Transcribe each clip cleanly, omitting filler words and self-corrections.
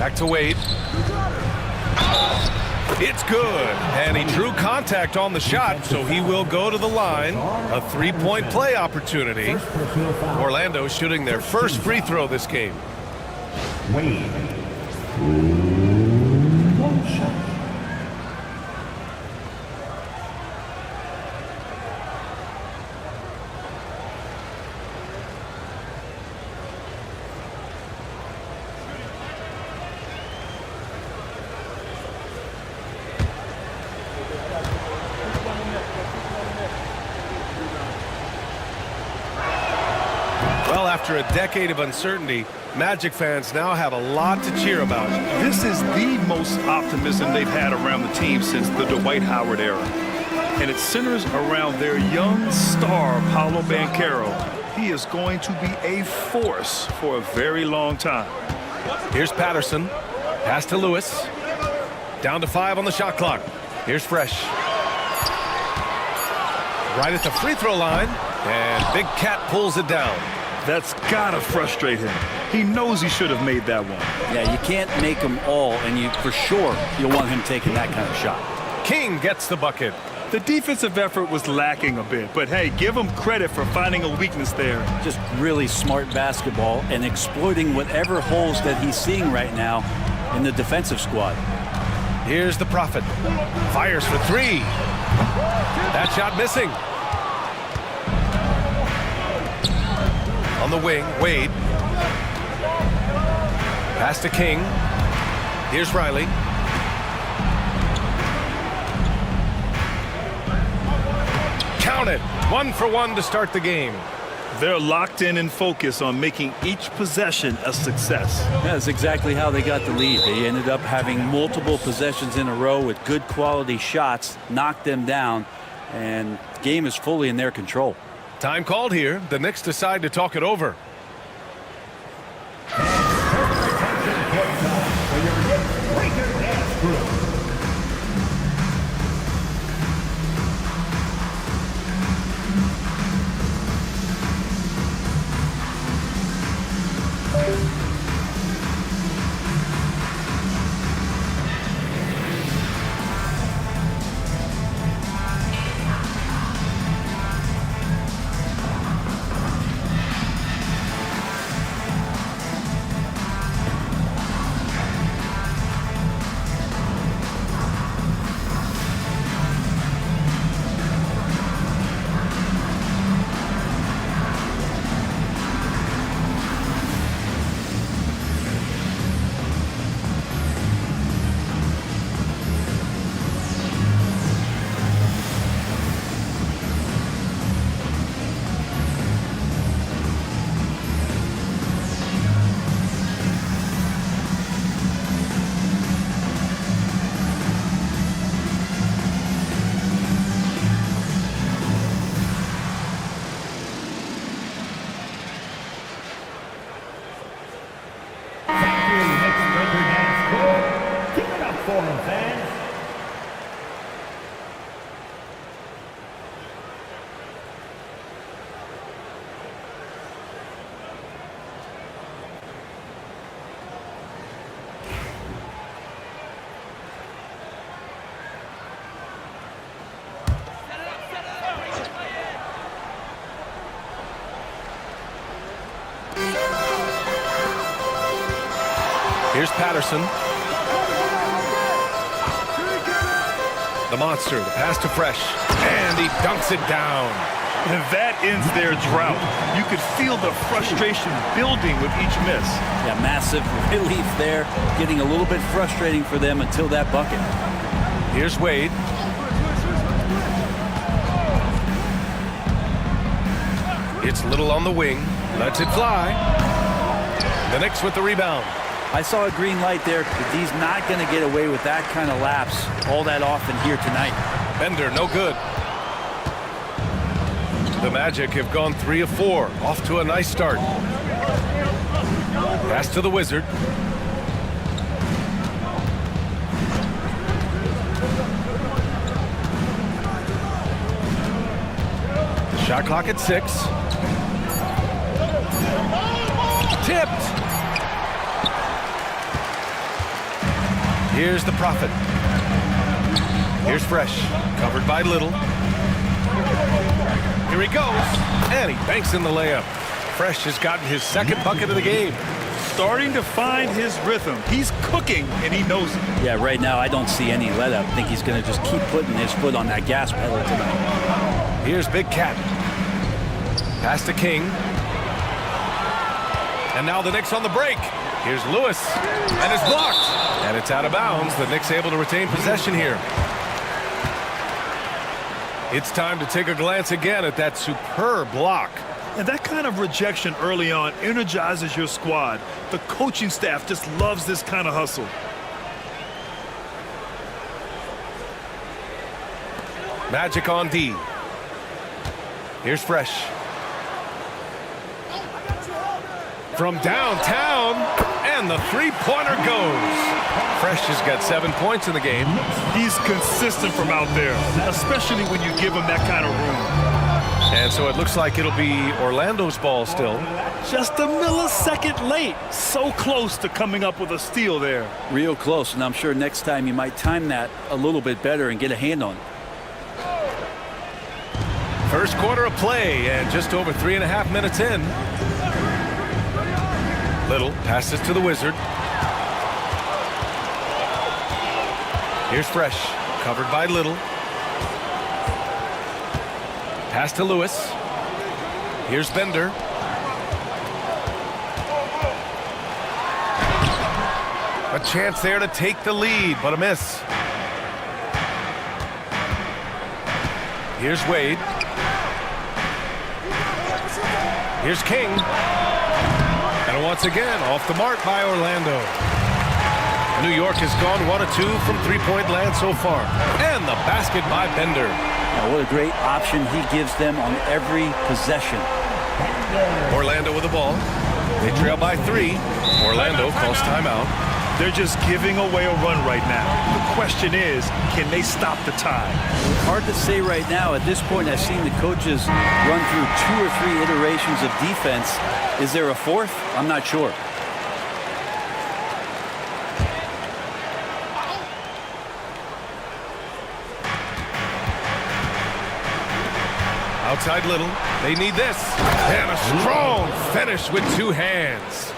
Back to Wade. It's good, and he drew contact on the shot, so he will go to the line. A three-point play opportunity. Orlando shooting their first free throw this game. Wade. One shot. Well, after a decade of uncertainty, Magic fans now have a lot to cheer about. This is the most optimism they've had around the team since the Dwight Howard era. And it centers around their young star, Paolo Banchero. He is going to be a force for a very long time. Here's Patterson. Pass to Lewis. Down to 5 on the shot clock. Here's Fresh. Right at the free throw line. And Big Cat pulls it down. That's gotta frustrate him. He knows he should have made that one. Yeah, you can't make them all, and for sure you'll want him taking that kind of shot. King gets the bucket. The defensive effort was lacking a bit, but hey, give him credit for finding a weakness there. Just really smart basketball and exploiting whatever holes that he's seeing right now in the defensive squad. Here's the Prophet. Fires for 3. That shot missing. On the wing, Wade. Pass to King. Here's Riley. Count it. 1 for 1 to start the game. They're locked in and focused on making each possession a success. That's exactly how they got the lead. They ended up having multiple possessions in a row with good quality shots, knocked them down, and the game is fully in their control. Time called here. The Knicks decide to talk it over. Here's Patterson. The monster, the pass to Fresh. And he dunks it down. And that ends their drought. You could feel the frustration building with each miss. Yeah, massive relief there. Getting a little bit frustrating for them until that bucket. Here's Wade. It's Little on the wing. Lets it fly. The Knicks with the rebound. I saw a green light there, but he's not going to get away with that kind of lapse all that often here tonight. Bender, no good. The Magic have gone 3 of 4. Off to a nice start. Pass to the Wizard. Shot clock at 6. Tipped. Here's the Prophet. Here's Fresh, covered by Little. Here he goes, and he banks in the layup. Fresh has gotten his second bucket of the game. Starting to find his rhythm. He's cooking, and he knows it. Yeah, right now I don't see any let up. I think he's going to just keep putting his foot on that gas pedal tonight. Here's Big Cat. Pass to King. And now the Knicks on the break. Here's Lewis, and it's blocked. And it's out of bounds. The Knicks able to retain possession here. It's time to take a glance again at that superb block. And that kind of rejection early on energizes your squad. The coaching staff just loves this kind of hustle. Magic on D. Here's Fresh. From downtown, and the three-pointer goes. Fresh has got 7 points in the game. He's consistent from out there, especially when you give him that kind of room. And so it looks like it'll be Orlando's ball still. Just a millisecond late. So close to coming up with a steal there. Real close, and I'm sure next time you might time that a little bit better and get a hand on it. First quarter of play, and just over 3.5 minutes in. Little passes to the Wizard. Here's Fresh, covered by Little. Pass to Lewis. Here's Bender. A chance there to take the lead, but a miss. Here's Wade. Here's King. And once again, off the mark by Orlando. New York has gone 1 of 2 from three-point land so far. And the basket by Bender. Now, what a great option he gives them on every possession. Orlando with the ball. They trail by 3. Orlando calls timeout. They're just giving away a run right now. The question is, can they stop the tide? Hard to say right now. At this point, I've seen the coaches run through 2 or 3 iterations of defense. Is there a fourth? I'm not sure. Outside Little. They need this. And a strong finish with 2 hands.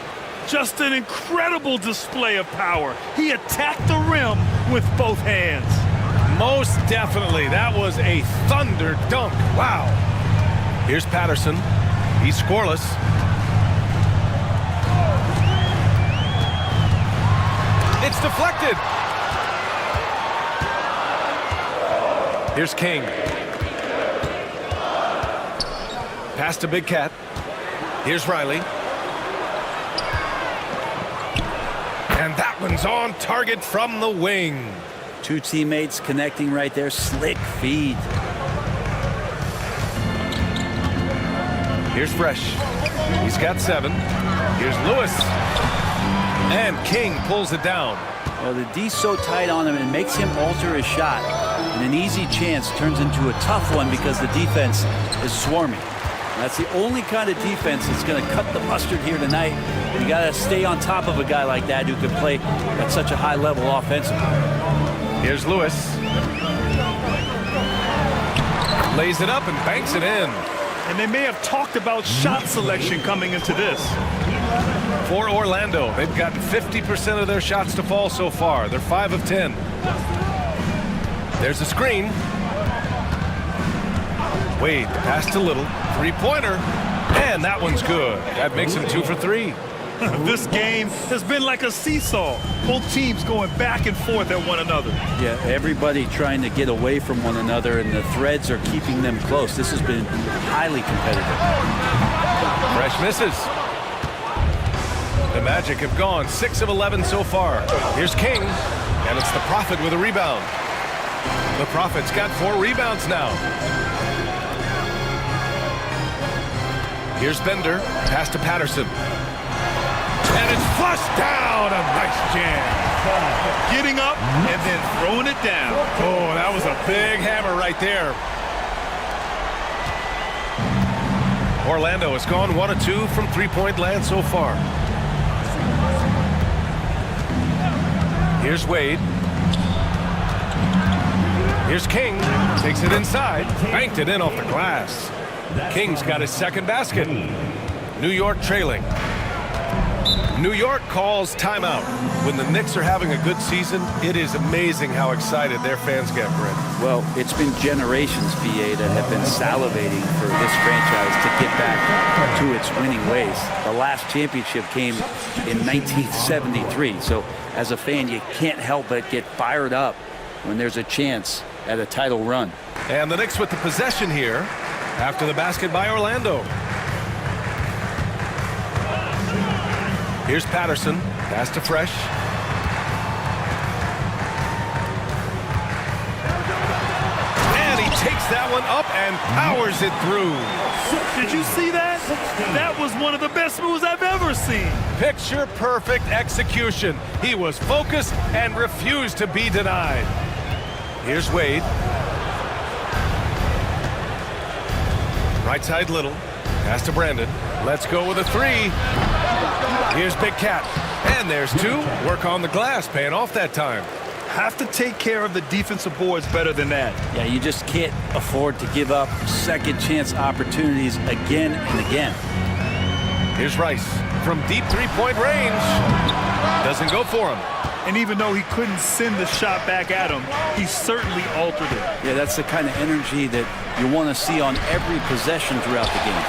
Just an incredible display of power. He attacked the rim with both hands. Most definitely. That was a thunder dunk. Wow. Here's Patterson. He's scoreless. It's deflected. Here's King. Pass to Big Cat. Here's Riley. And that one's on target from the wing. 2 teammates connecting right there. Slick feed. Here's Fresh. He's got 7. Here's Lewis. And King pulls it down. Well, the D's so tight on him, it makes him alter his shot. And an easy chance turns into a tough one because the defense is swarming. That's the only kind of defense that's going to cut the mustard here tonight. You got to stay on top of a guy like that who can play at such a high level offensively. Here's Lewis. Lays it up and banks it in. And they may have talked about shot selection coming into this. For Orlando, they've gotten 50% of their shots to fall so far. They're 5 of 10. There's a screen. Wade, pass to Little. Three-pointer. And that one's good. That makes him 2 for 3. This game has been like a seesaw. Both teams going back and forth at one another. Yeah, everybody trying to get away from one another, and the threads are keeping them close. This has been highly competitive. Fresh misses. The Magic have gone 6 of 11 so far. Here's King, and it's the Prophet with a rebound. The Prophet's got 4 rebounds now. Here's Bender, pass to Patterson. And it's flushed down, a nice jam. Getting up and then throwing it down. Oh, that was a big hammer right there. Orlando has gone 1 of 2 from three-point land so far. Here's Wade. Here's King. Takes it inside. Banked it in off the glass. King's got his second basket. New York trailing. New York calls timeout. When the Knicks are having a good season, it is amazing how excited their fans get, Brent. Well, it's been generations, BA, that have been salivating for this franchise to get back to its winning ways. The last championship came in 1973. So as a fan, you can't help but get fired up when there's a chance at a title run. And the Knicks with the possession here after the basket by Orlando. Here's Patterson. Pass to Fresh. And he takes that one up and powers it through. Did you see that? That was one of the best moves I've ever seen. Picture perfect execution. He was focused and refused to be denied. Here's Wade. Right side Little. Pass to Brandon. Let's go with a three. Here's Big Cat. And there's two. Work on the glass. Paying off that time. Have to take care of the defensive boards better than that. Yeah, you just can't afford to give up second chance opportunities again and again. Here's Rice from deep three-point range. Doesn't go for him. And even though he couldn't send the shot back at him, he certainly altered it. Yeah, that's the kind of energy that you want to see on every possession throughout the game.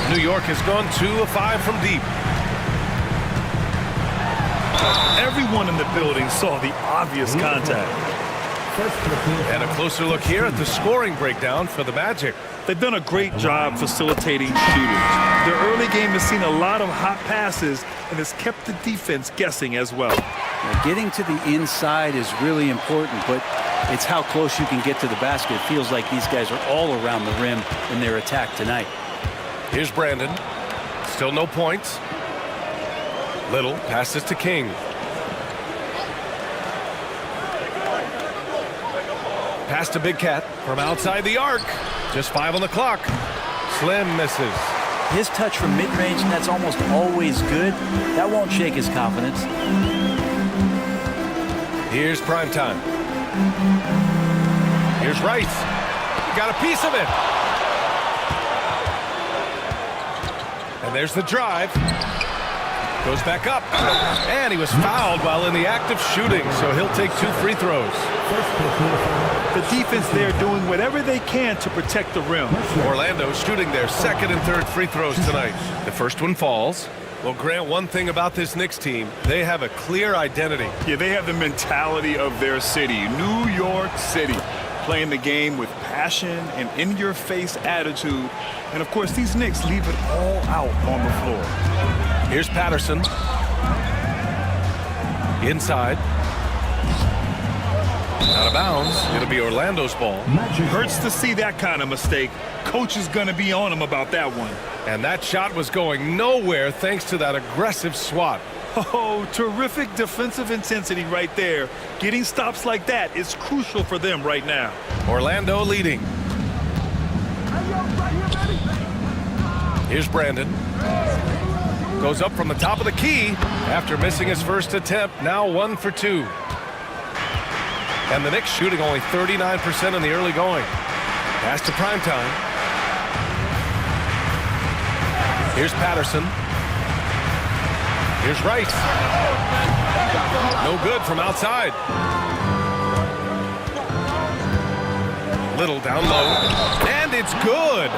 New York has gone 2 of 5 from deep. Everyone in the building saw the obvious contact. And a closer look here at the scoring breakdown for the Magic. They've done a great job facilitating shooters. Their early game has seen a lot of hot passes and has kept the defense guessing as well. Now, getting to the inside is really important, but it's how close you can get to the basket. It feels like these guys are all around the rim in their attack tonight. Here's Brandon. Still no points. Little passes to King. Pass to Big Cat from outside the arc. Just 5 on the clock. Slim misses. His touch from mid-range, that's almost always good. That won't shake his confidence. Here's Primetime. Here's Rice. Got a piece of it. And there's the drive. Goes back up. And he was fouled while in the act of shooting, so he'll take 2 free throws. The defense there doing whatever they can to protect the rim. Orlando shooting their second and third free throws tonight. The first one falls. Well, Grant, one thing about this Knicks team, they have a clear identity. Yeah, they have the mentality of their city, New York City, playing the game with passion and in-your-face attitude. And, of course, these Knicks leave it all out on the floor. Here's Patterson. Inside. Out of bounds. It'll be Orlando's ball. Hurts to see that kind of mistake. Coach is going to be on him about that one. And that shot was going nowhere thanks to that aggressive swat. Oh, terrific defensive intensity right there. Getting stops like that is crucial for them right now. Orlando leading. Here's Brandon. Goes up from the top of the key after missing his first attempt. Now 1 for 2. And the Knicks shooting only 39% in the early going. Pass to Primetime. Here's Patterson. Here's Rice. No good from outside. Little down low. And it's good.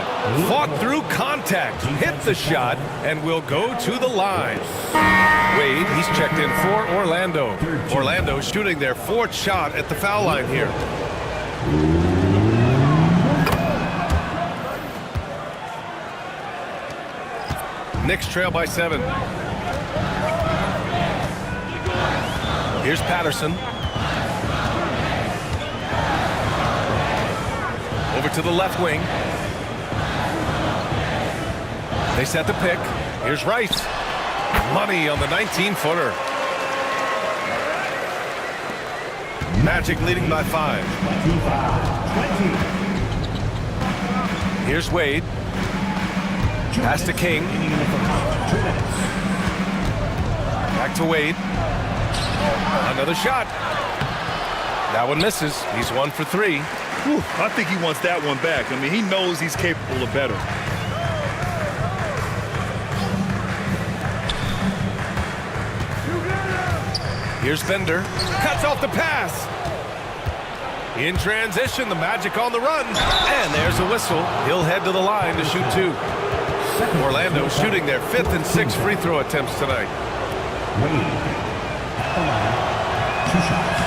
Fought through contact. Hit the shot and will go to the line. Wade, he's checked in for Orlando. Orlando shooting their 4th shot at the foul line here. Knicks trail by 7. Here's Patterson. Over to the left wing. They set the pick. Here's Rice. Money on the 19-footer. Magic leading by 5. Here's Wade. Pass to King. Back to Wade. Another shot. That one misses. He's 1 for 3. Whew, I think he wants that one back. I mean, he knows he's capable of better. Here's Bender. Cuts off the pass. In transition, the Magic on the run. And there's a whistle. He'll head to the line to shoot 2. Orlando shooting their 5th and 6th free throw attempts tonight.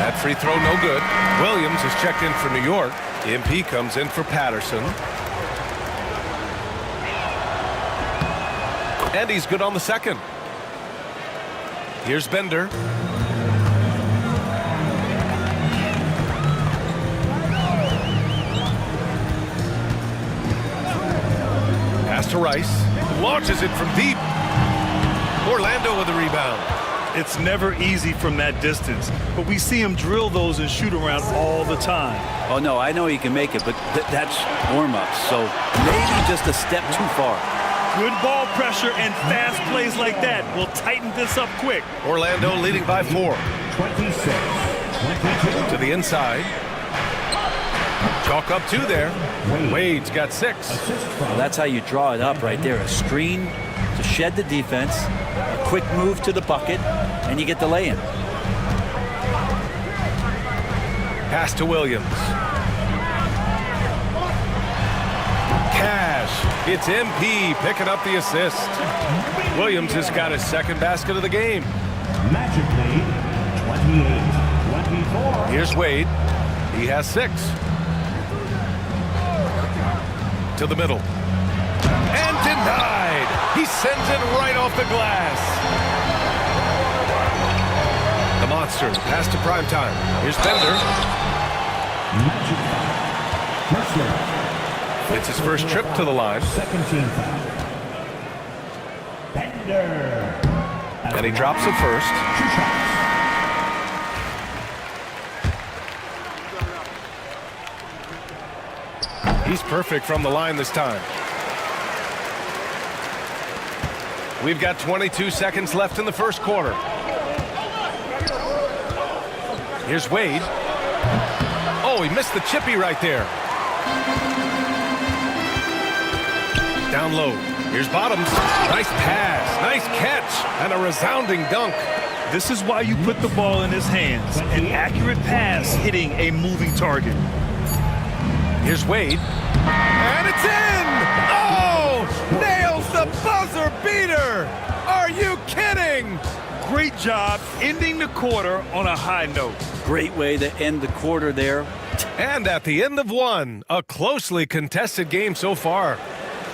That free throw no good. Williams is checked in for New York. MP comes in for Patterson. And he's good on the second. Here's Bender. Pass to Rice. Launches it from deep. Orlando with the rebound. It's never easy from that distance, but we see him drill those and shoot around all the time. Oh, no, I know he can make it, but that's warm-ups, so maybe just a step too far. Good ball pressure and fast plays like that will tighten this up quick. Orlando leading by 4. 26-22. To the inside. Chalk up 2 there. Wade's got 6. Well, that's how you draw it up right there. A screen to shed the defense, a quick move to the bucket, and you get the lay-in. Pass to Williams. Cash. It's MP picking up the assist. Williams has got his 2nd basket of the game. Magic lead, 28-24. Here's Wade. He has 6. To the middle. And denied. He sends it right off the glass. The monster pass to primetime. Here's Bender. Magic foul. First look. It's his first trip to the line. Second team foul. Bender. And he drops it first. 2 shots. He's perfect from the line this time. We've got 22 seconds left in the first quarter. Here's Wade. Oh, he missed the chippy right there. Down low. Here's Bottoms. Nice pass, nice catch, and a resounding dunk. This is why you put the ball in his hands. An accurate pass hitting a moving target. Here's Wade. And it's in! Oh! Nails the buzzer beater! Are you kidding? Great job ending the quarter on a high note. Great way to end the quarter there. And at the end of 1, a closely contested game so far.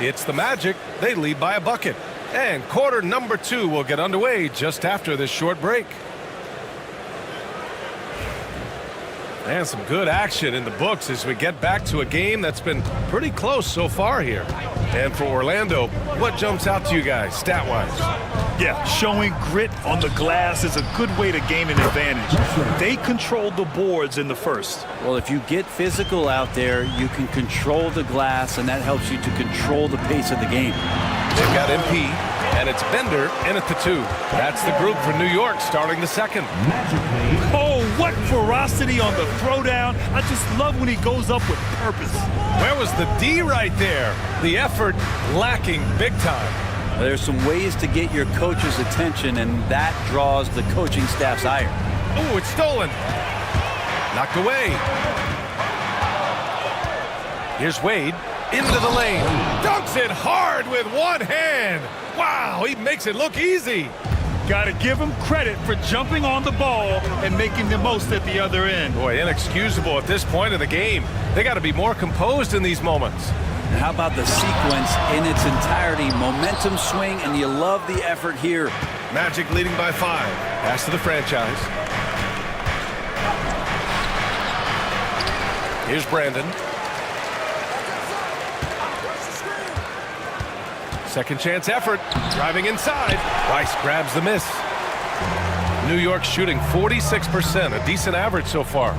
It's the Magic. They lead by a bucket. And quarter number 2 will get underway just after this short break. And some good action in the books as we get back to a game that's been pretty close so far here. And for Orlando, what jumps out to you guys, stat-wise? Yeah, showing grit on the glass is a good way to gain an advantage. They controlled the boards in the first. Well, if you get physical out there, you can control the glass, and that helps you to control the pace of the game. They've got MP, and it's Bender in at the 2. That's the group for New York starting the second. Oh, what ferocity on the throwdown. I just love when he goes up with purpose. Where was the D right there? The effort lacking big time. There's some ways to get your coach's attention, and that draws the coaching staff's ire. Oh, it's stolen. Knocked away. Here's Wade. Into the lane. Dunks it hard with one hand. Wow, he makes it look easy. Got to give him credit for jumping on the ball and making the most at the other end. Boy, inexcusable at this point of the game. They got to be more composed in these moments. And how about the sequence in its entirety? Momentum swing, and you love the effort here. Magic leading by 5. Pass to the franchise. Here's Brandon. Second chance effort, driving inside. Rice grabs the miss. New York shooting 46%, a decent average so far.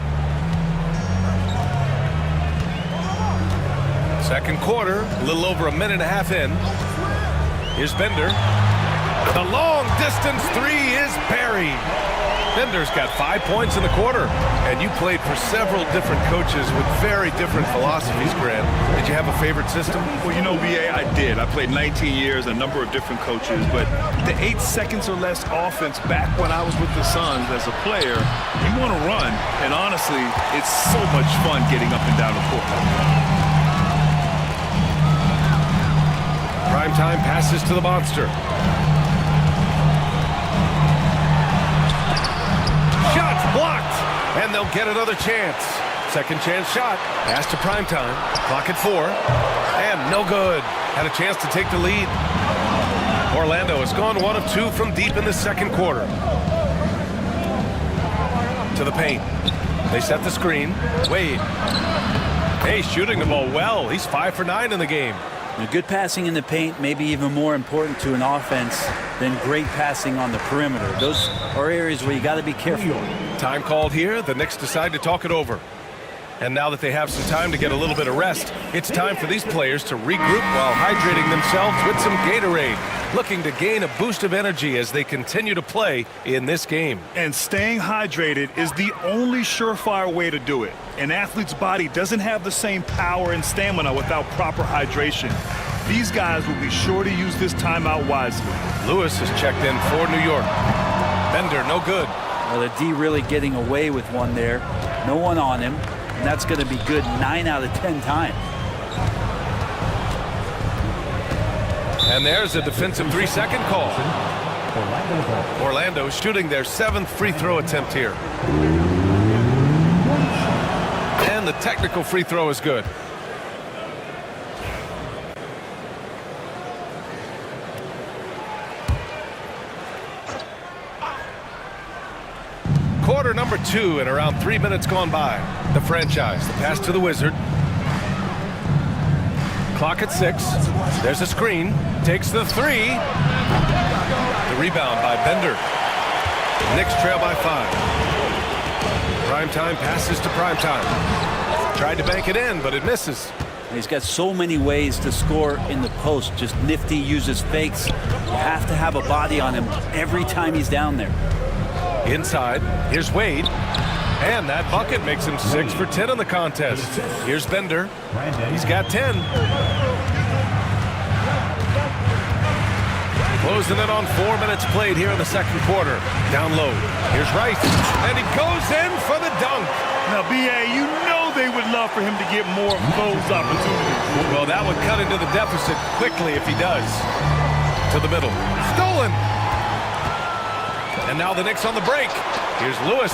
Second quarter, a little over a minute and a half in. Here's Bender. The long distance 3 is buried. Bender's got 5 points in the quarter. And you played for several different coaches with very different philosophies, Grant. Did you have a favorite system? Well, you know, BA, I did. I played 19 years, a number of different coaches, but the 8 seconds or less offense back when I was with the Suns as a player, you want to run, and honestly, it's so much fun getting up and down the court. Primetime passes to the monster. Shots blocked, and they'll get another chance. Second chance shot. Pass to Primetime. Clock at 4. And no good. Had a chance to take the lead. Orlando has gone 1 of 2 from deep in the second quarter. To the paint. They set the screen. Wade. Hey, shooting the ball well. He's 5 for 9 in the game. Good passing in the paint may be even more important to an offense than great passing on the perimeter. Those are areas where you got to be careful. Time called here. The Knicks decide to talk it over. And now that they have some time to get a little bit of rest, it's time for these players to regroup while hydrating themselves with some Gatorade, looking to gain a boost of energy as they continue to play in this game. And staying hydrated is the only surefire way to do it. An athlete's body doesn't have the same power and stamina without proper hydration. These guys will be sure to use this timeout wisely. Lewis has checked in for New York. Bender, no good. Well, the D really getting away with one there. No one on him. And that's going to be good 9 out of 10 times. And there's a defensive 3-second call. Orlando shooting their 7th free throw attempt here. And the technical free throw is good. Quarter number 2 and around 3 minutes gone by. The franchise, the pass to the Wizard. Clock at 6. There's a screen. Takes the 3. The rebound by Bender. Knicks trail by 5. Primetime passes to Primetime. Tried to bank it in, but it misses. He's got so many ways to score in the post. Just nifty, uses fakes. You have to have a body on him every time he's down there. Inside, here's Wade. And that bucket makes him 6 for 10 in the contest. Here's Bender. He's got 10. Closing it on 4 minutes played here in the second quarter. Down low. Here's Rice. And he goes in for the dunk. Now, BA, you know they would love for him to get more of those opportunities. Well, that would cut into the deficit quickly if he does. To the middle. Stolen. And now the Knicks on the break. Here's Lewis.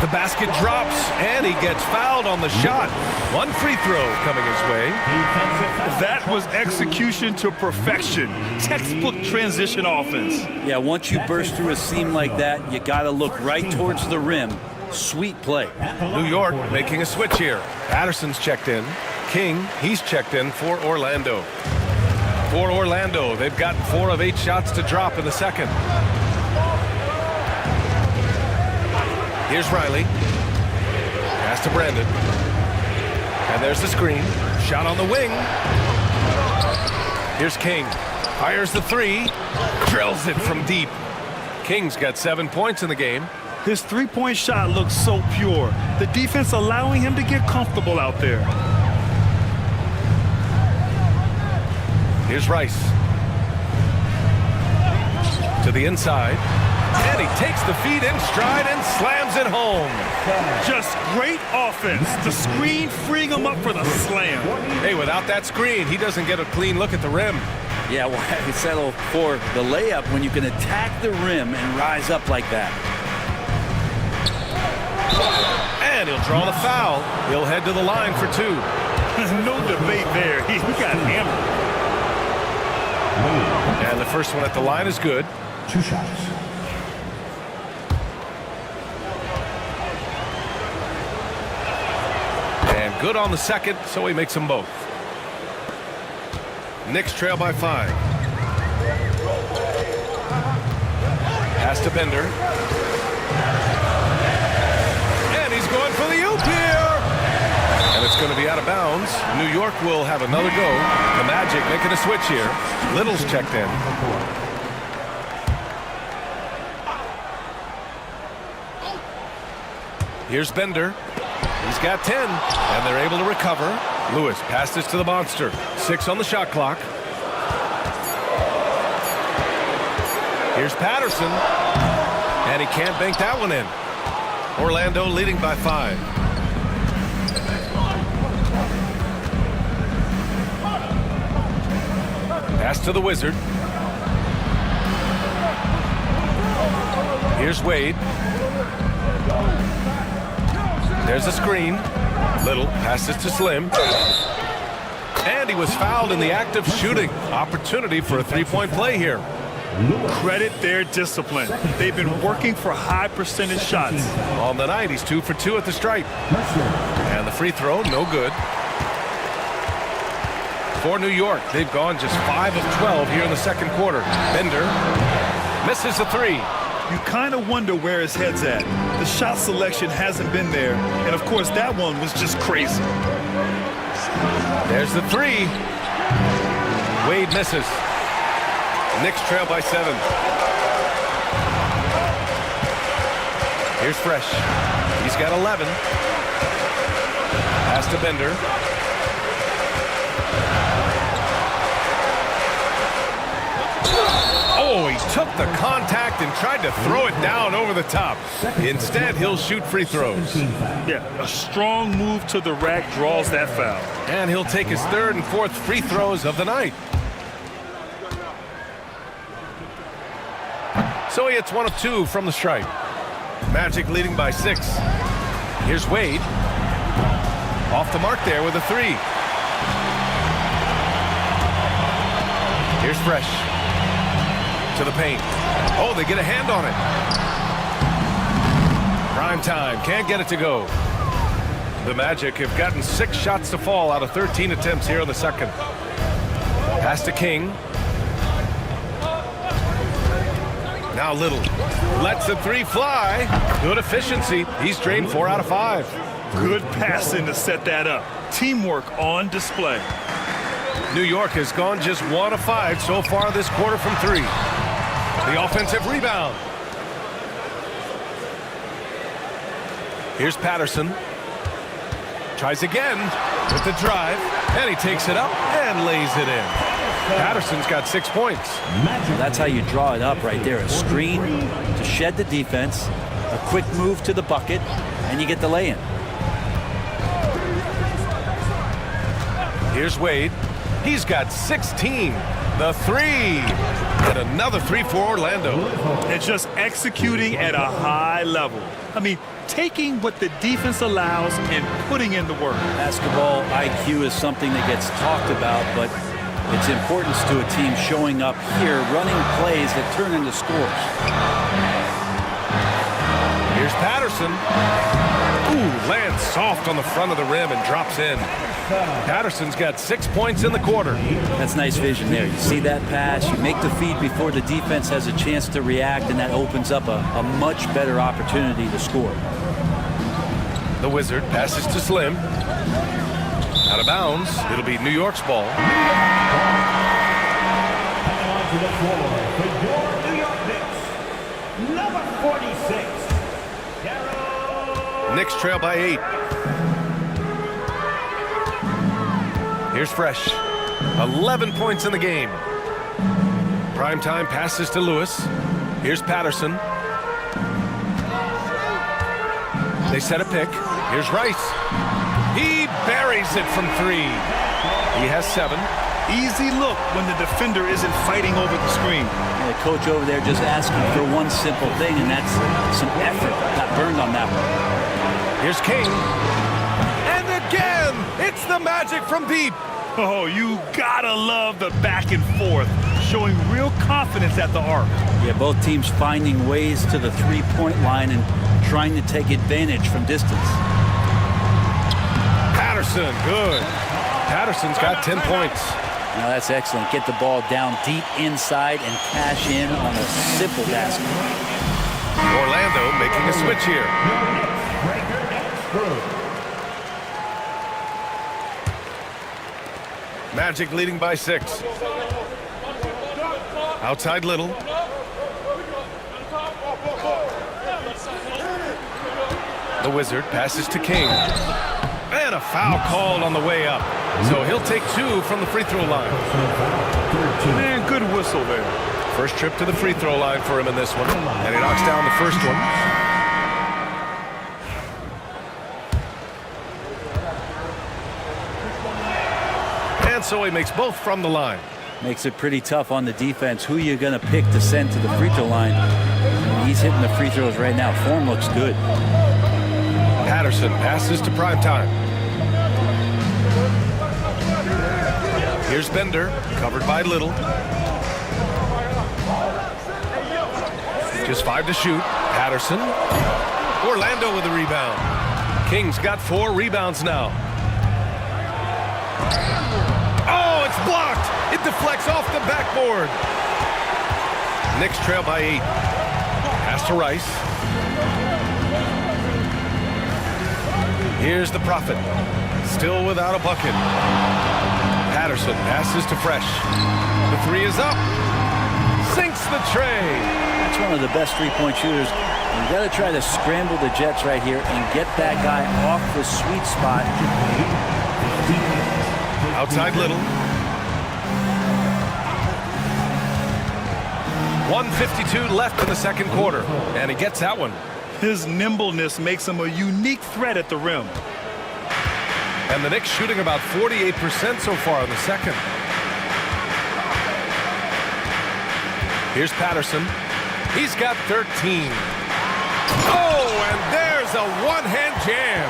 The basket drops, and he gets fouled on the shot. 1 free throw coming his way. That was execution to perfection. Textbook transition offense. Yeah, once you burst through a seam like that, you got to look right towards the rim. Sweet play. New York making a switch here. Patterson's checked in. King, he's checked in for Orlando. For Orlando, they've gotten 4 of 8 shots to drop in the second. Here's Riley. Pass to Brandon. And there's the screen. Shot on the wing. Here's King. Fires the 3. Drills it from deep. King's got 7 points in the game. His three-point shot looks so pure. The defense allowing him to get comfortable out there. Here's Rice. To the inside. And he takes the feed in stride and slams it home. Just great offense. The screen freeing him up for the slam. Hey, without that screen, he doesn't get a clean look at the rim. Yeah, why settle for the layup when you can attack the rim and rise up like that? And he'll draw the foul. He'll head to the line for 2. No debate there. He got hammered. And the first one at the line is good. 2 shots. And good on the second, so he makes them both. Knicks trail by 5. Pass to Bender. And he's going for the oop here. And it's going to be out of bounds. New York will have another go. The Magic making a switch here. Little's checked in. Here's Bender. He's got 10, and they're able to recover. Lewis passes to the monster. 6 on the shot clock. Here's Patterson, and he can't bank that one in. Orlando leading by 5. Pass to the Wizard. Here's Wade. There's a screen. Little passes to Slim. And he was fouled in the act of shooting. Opportunity for a three-point play here. Credit their discipline. They've been working for high percentage shots. On the night, he's 2 for 2 at the stripe. And the free throw, no good. For New York, they've gone just 5 of 12 here in the second quarter. Bender misses the 3. You kind of wonder where his head's at. The shot selection hasn't been there, and of course that one was just crazy. There's the 3. Wade misses. Knicks trail by 7. Here's Fresh. He's got 11. Pass to Bender. Oh, he took the contact and tried to throw it down over the top. Instead, he'll shoot free throws. Yeah, a strong move to the rack draws that foul. And he'll take his 3rd and 4th free throws of the night. So he hits 1 of 2 from the stripe. Magic leading by 6. Here's Wade. Off the mark there with a 3. Here's Fresh. To the paint. Oh, they get a hand on it. Prime time. Can't get it to go. The Magic have gotten 6 shots to fall out of 13 attempts here in the second. Pass to King. Now Little lets the 3 fly. Good efficiency. He's drained 4 out of 5. Good passing to set that up. Teamwork on display. New York has gone just 1 of 5 so far this quarter from 3. The offensive rebound. Here's Patterson. Tries again with the drive, and he takes it up and lays it in. Patterson's got 6 points. That's how you draw it up right there. A screen to shed the defense, a quick move to the bucket, and you get the lay-in. Here's Wade. He's got 16. The 3. And another 3 for Orlando. And just executing at a high level. I mean, taking what the defense allows and putting in the work. Basketball IQ is something that gets talked about, but its importance to a team showing up here, running plays that turn into scores. Here's Patterson. Ooh, lands soft on the front of the rim and drops in. Patterson's got 6 points in the quarter. That's nice vision there. You see that pass, you make the feed before the defense has a chance to react, and that opens up a much better opportunity to score. The Wizard passes to Slim. Out of bounds. It'll be New York's ball. Coming onto the floor for your New York Knicks, number 46. Knicks trail by 8. Here's Fresh. 11 points in the game. Primetime passes to Lewis. Here's Patterson. They set a pick. Here's Rice. He buries it from 3. He has 7. Easy look when the defender isn't fighting over the screen. And the coach over there just asking for one simple thing, and that's some effort. Got burned on that one. Here's King. And again, it's the Magic from deep. Oh, you gotta love the back and forth, showing real confidence at the arc. Yeah, both teams finding ways to the three-point line and trying to take advantage from distance. Patterson, good. Patterson's got 10 points. Now that's excellent. Get the ball down deep inside and cash in on a simple basket. Orlando making a switch here. Magic leading by 6. Outside Little. The Wizard passes to King. And a foul called on the way up. So he'll take 2 from the free throw line. Man, good whistle there. First trip to the free throw line for him in this one. And he knocks down the first one. And so he makes both from the line. Makes it pretty tough on the defense. Who you're going to pick to send to the free throw line? And he's hitting the free throws right now. Form looks good. Patterson passes to Primetime. Here's Bender, covered by Little. Just 5 to shoot. Patterson. Orlando with the rebound. King's got 4 rebounds now. Oh, it's blocked. It deflects off the backboard. Knicks trail by 8. Pass to Rice. Here's the Prophet. Still without a bucket. Patterson passes to Fresh. The 3 is up. Sinks the tray. That's one of the best three-point shooters. You got to try to scramble the Jets right here and get that guy off the sweet spot. Outside Little. 1:52 left in the second quarter. And he gets that one. His nimbleness makes him a unique threat at the rim. And the Knicks shooting about 48% so far in the second. Here's Patterson. He's got 13. Oh, and there's a one-hand jam.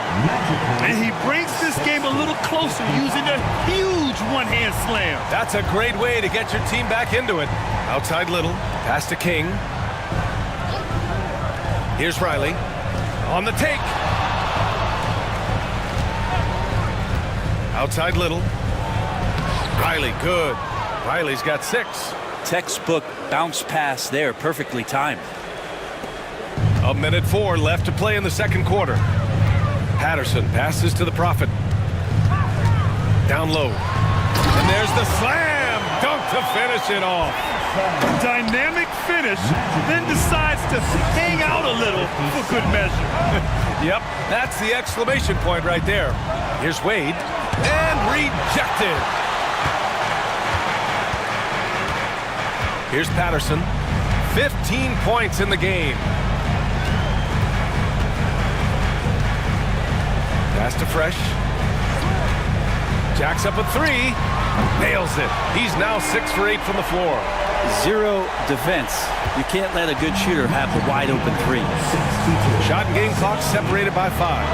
And he brings this game a little closer using a huge one-hand slam. That's a great way to get your team back into it. Outside Little. Pass to King. Here's Riley. On the take. Outside Little. Riley, good. Riley's got 6. Textbook bounce pass there, perfectly timed. 1:04 left to play in the second quarter. Patterson passes to the Prophet. Down low. And there's the slam dunk to finish it off. Dynamic finish, then decides to hang out a little for good measure. Yep, that's the exclamation point right there. Here's Wade. And rejected. Here's Patterson. 15 points in the game. Pass to Fresh. Jacks up a 3. Nails it. He's now 6 for 8 from the floor. 0 defense. You can't let a good shooter have the wide open 3. Shot and game clock separated by 5.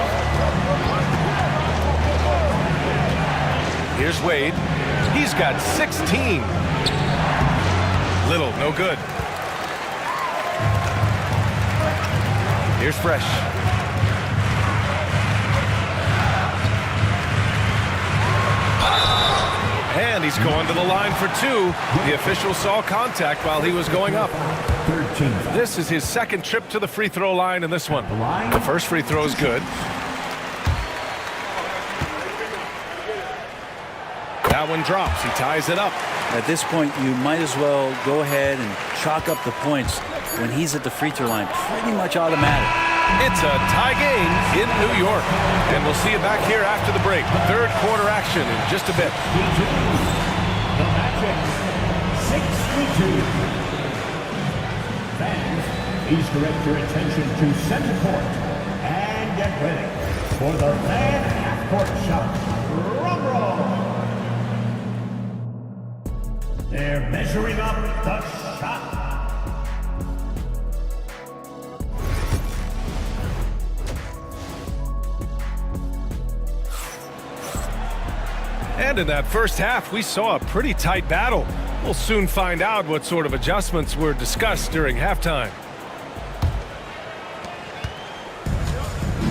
Here's Wade. He's got 16. Little, no good. Here's Fresh. And he's going to the line for 2. The official saw contact while he was going up. This is his second trip to the free throw line in this one. The first free throw is good. That one drops. He ties it up. At this point, you might as well go ahead and chalk up the points when he's at the free throw line. Pretty much automatic. It's a tie game in New York. And we'll see you back here after the break. Third quarter action in just a bit. The Magic, 62. Fans, please direct your attention to center court and get ready for the fan half-court shot. Drum roll. They're measuring up the shot. And in that first half, we saw a pretty tight battle. We'll soon find out what sort of adjustments were discussed during halftime.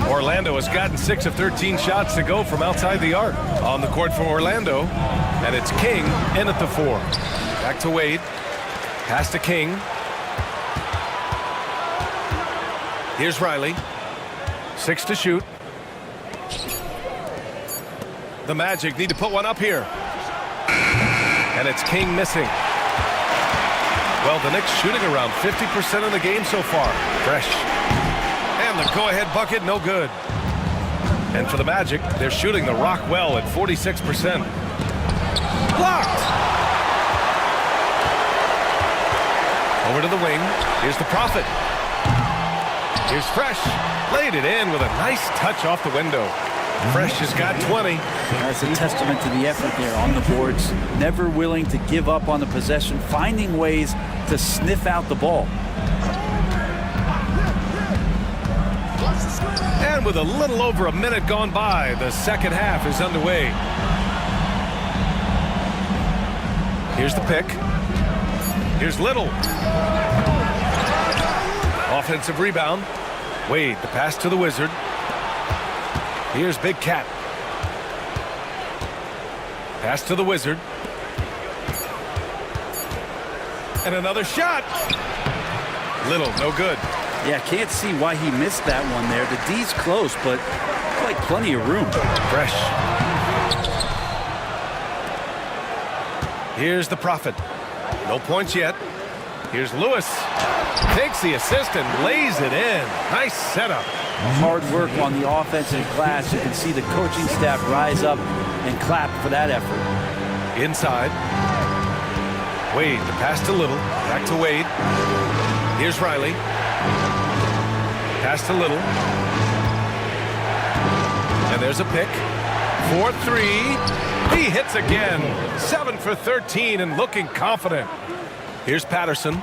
Orlando has gotten 6 of 13 shots to go from outside the arc. On the court for Orlando, and it's King in at the 4. Back to Wade. Pass to King. Here's Riley. 6 to shoot. The Magic need to put one up here. And it's King missing. Well, the Knicks shooting around 50% of the game so far. Fresh. And the go-ahead bucket, no good. And for the Magic, they're shooting the rock well at 46%. Blocked! Over to the wing. Here's the Prophet. Here's Fresh. Laid it in with a nice touch off the window. Fresh has got 20. That's a testament to the effort there on the boards. Never willing to give up on the possession, finding ways to sniff out the ball. And with a little over a minute gone by, the second half is underway. Here's the pick. Here's Little. Offensive rebound. Wade, the pass to the Wizard. Here's Big Cat. Pass to the Wizard. And another shot. Little, no good. Yeah, can't see why he missed that one there. The D's close, but like plenty of room. Fresh. Here's the Prophet. No points yet. Here's Lewis. Takes the assist and lays it in. Nice setup. Hard work on the offensive glass. You can see the coaching staff rise up and clap for that effort. Inside. Wade, the pass to Little. Back to Wade. Here's Riley. Pass to Little. And there's a pick. 4-3. He hits again. 7 for 13 and looking confident. Here's Patterson.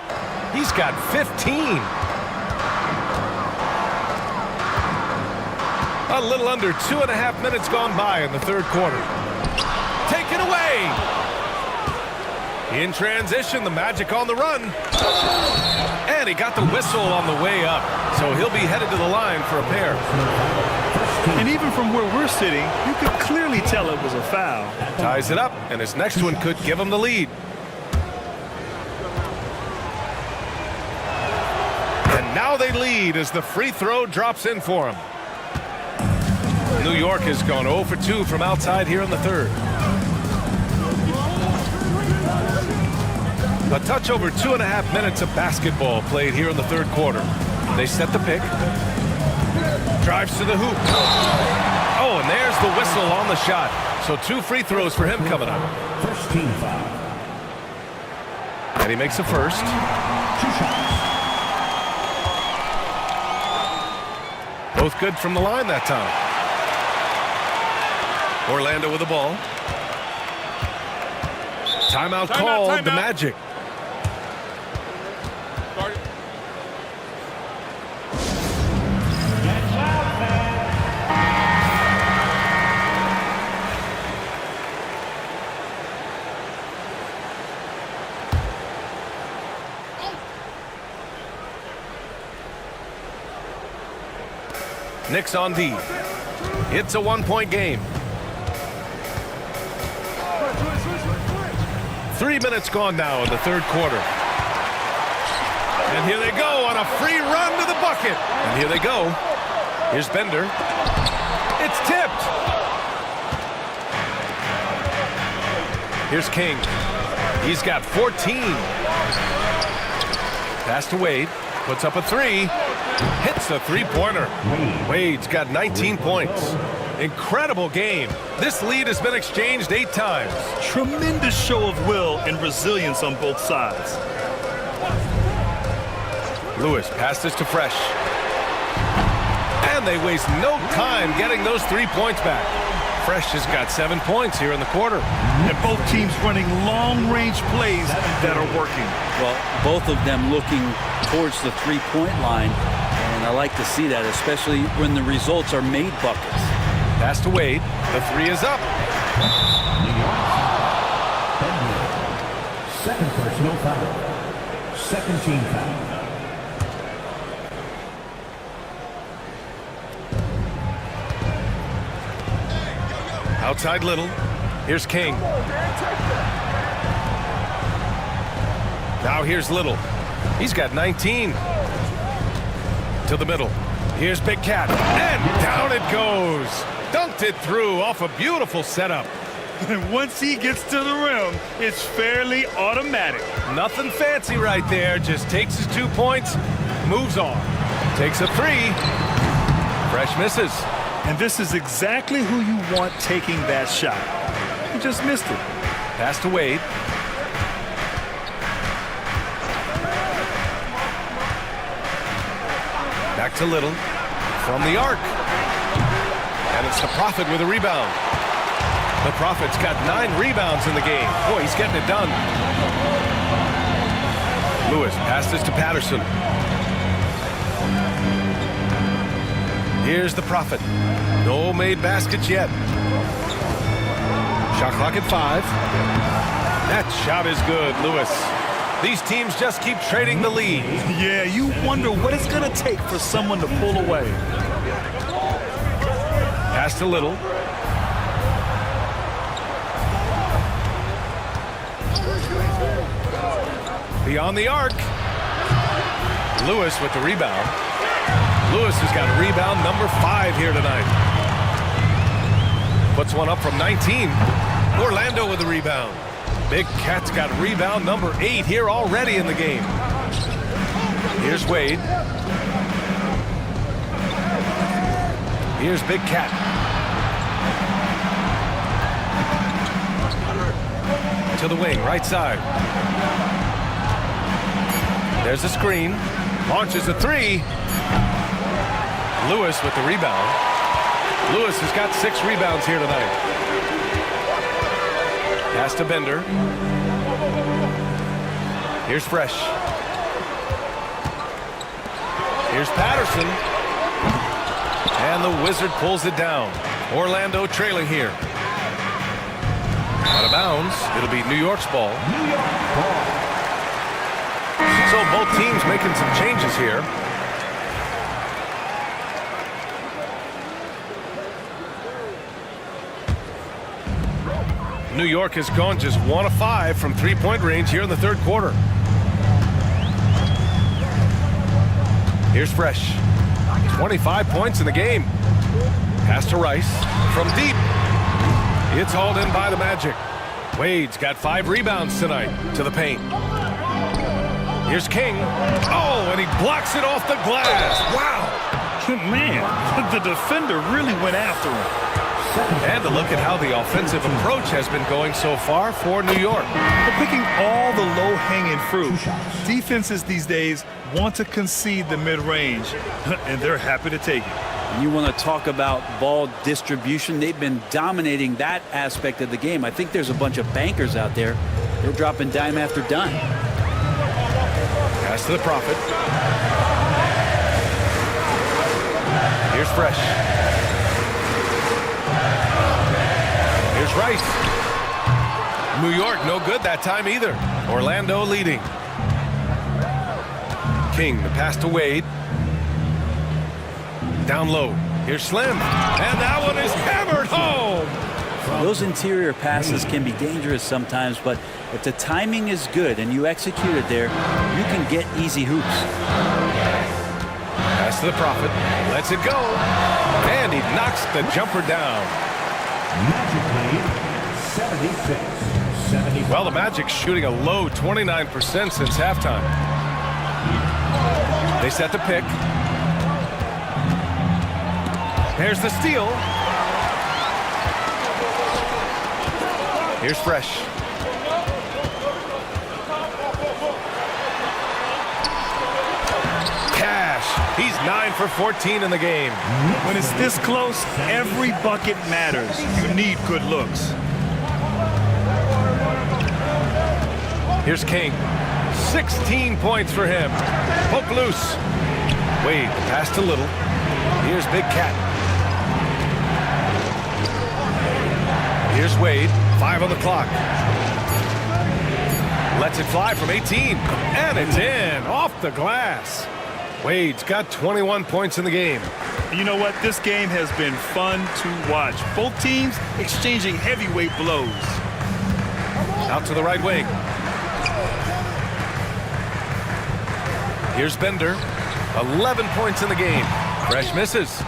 He's got 15. A little under 2.5 minutes gone by in the third quarter. Taken away. In transition, the Magic on the run. And he got the whistle on the way up. So he'll be headed to the line for a pair. And even from where we're sitting, you could clearly tell it was a foul. Ties it up, and his next one could give him the lead. And now they lead as the free throw drops in for him. New York has gone 0 for 2 from outside here in the third. A touch over 2.5 minutes of basketball played here in the third quarter. They set the pick. Drives to the hoop. Oh, and there's the whistle on the shot. So 2 free throws for him coming up. First team foul. And he makes a first. 2 shots. Both good from the line that time. Orlando with the ball. Timeout called, the Magic. Knicks on D. It's a 1-point game. 3 minutes gone now in the third quarter. And here they go on a free run to the bucket. And here they go. Here's Bender. It's tipped. Here's King. He's got 14. Pass to Wade. Puts up a 3. Hits the three-pointer. Wade's got 19 points. Incredible game. This lead has been exchanged 8 times. Tremendous show of will and resilience on both sides. Lewis passes to Fresh. And they waste no time getting those 3 points back. Fresh has got 7 points here in the quarter. And both teams running long-range plays that are working. Well, both of them looking towards the three-point line. And I like to see that, especially when the results are made buckets. Pass to Wade. The 3 is up. Second personal foul. Second team foul. Outside Little. Here's King. Now here's Little. He's got 19. To the middle. Here's Big Cat. And down it goes. Dunked it through off a beautiful setup. And once he gets to the rim, it's fairly automatic. Nothing fancy right there. Just takes his 2 points, moves on. Takes a 3. Fresh misses. And this is exactly who you want taking that shot. He just missed it. Pass to Wade. Back to Little. From the arc. And it's the Prophet with a rebound. The Prophet's got 9 rebounds in the game. Boy, he's getting it done. Lewis passes to Patterson. Here's the Prophet. No made baskets yet. Shot clock at 5. That shot is good, Lewis. These teams just keep trading the lead. Yeah, you wonder what it's going to take for someone to pull away. Pass to Little. Beyond the arc. Lewis with the rebound. Lewis has got rebound number 5 here tonight. Puts one up from 19. Orlando with the rebound. Big Cat's got rebound number 8 here already in the game. Here's Wade. Here's Big Cat. To the wing, right side. There's a screen. Launches a 3. Lewis with the rebound. Lewis has got 6 rebounds here tonight. Pass to Bender. Here's Fresh. Here's Patterson. And the Wizard pulls it down. Orlando trailing here. Out of bounds. It'll be New York's ball. So both teams making some changes here. New York has gone just 1 of 5 from 3-point range here in the third quarter. Here's Fresh. 25 points in the game. Pass to Rice from deep. It's hauled in by the Magic. Wade's got 5 rebounds tonight to the paint. Here's King. Oh, and he blocks it off the glass. Wow. Man, the defender really went after him. And to look at how the offensive approach has been going so far for New York. They're picking all the low-hanging fruit. Defenses these days want to concede the mid-range, and they're happy to take it. And you want to talk about ball distribution. They've been dominating that aspect of the game. I think there's a bunch of bankers out there. They're dropping dime after dime. Pass to the Prophet. Here's Fresh. Here's Rice. New York no good that time either. Orlando leading. King, the pass to Wade. Down low. Here's Slim. And that one is hammered home. Those interior passes can be dangerous sometimes, but if the timing is good and you execute it there, you can get easy hoops. Pass to the Prophet. Lets it go. And he knocks the jumper down. Magic lead 76-75. Well, the Magic's shooting a low 29% since halftime. They set the pick. Here's the steal. Here's Fresh. Cash. He's 9 for 14 in the game. When it's this close, every bucket matters. You need good looks. Here's King. 16 points for him. Poke loose. Wade, pass to Little. Here's Big Cat. Here's Wade. 5 on the clock. Lets it fly from 18. And it's in. Off the glass. Wade's got 21 points in the game. You know what? This game has been fun to watch. Both teams exchanging heavyweight blows. Out to the right wing. Here's Bender. 11 points in the game. Fresh misses.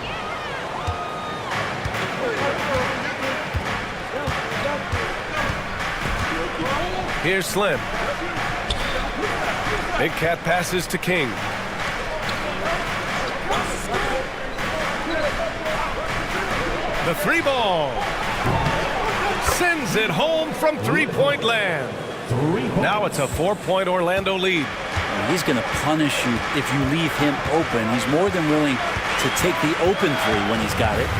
Here's Slim. Big Cat passes to King. The three ball. Sends it home from three-point land. Now it's a 4-point Orlando lead. He's going to punish you if you leave him open. He's more than willing to take the open three when he's got it.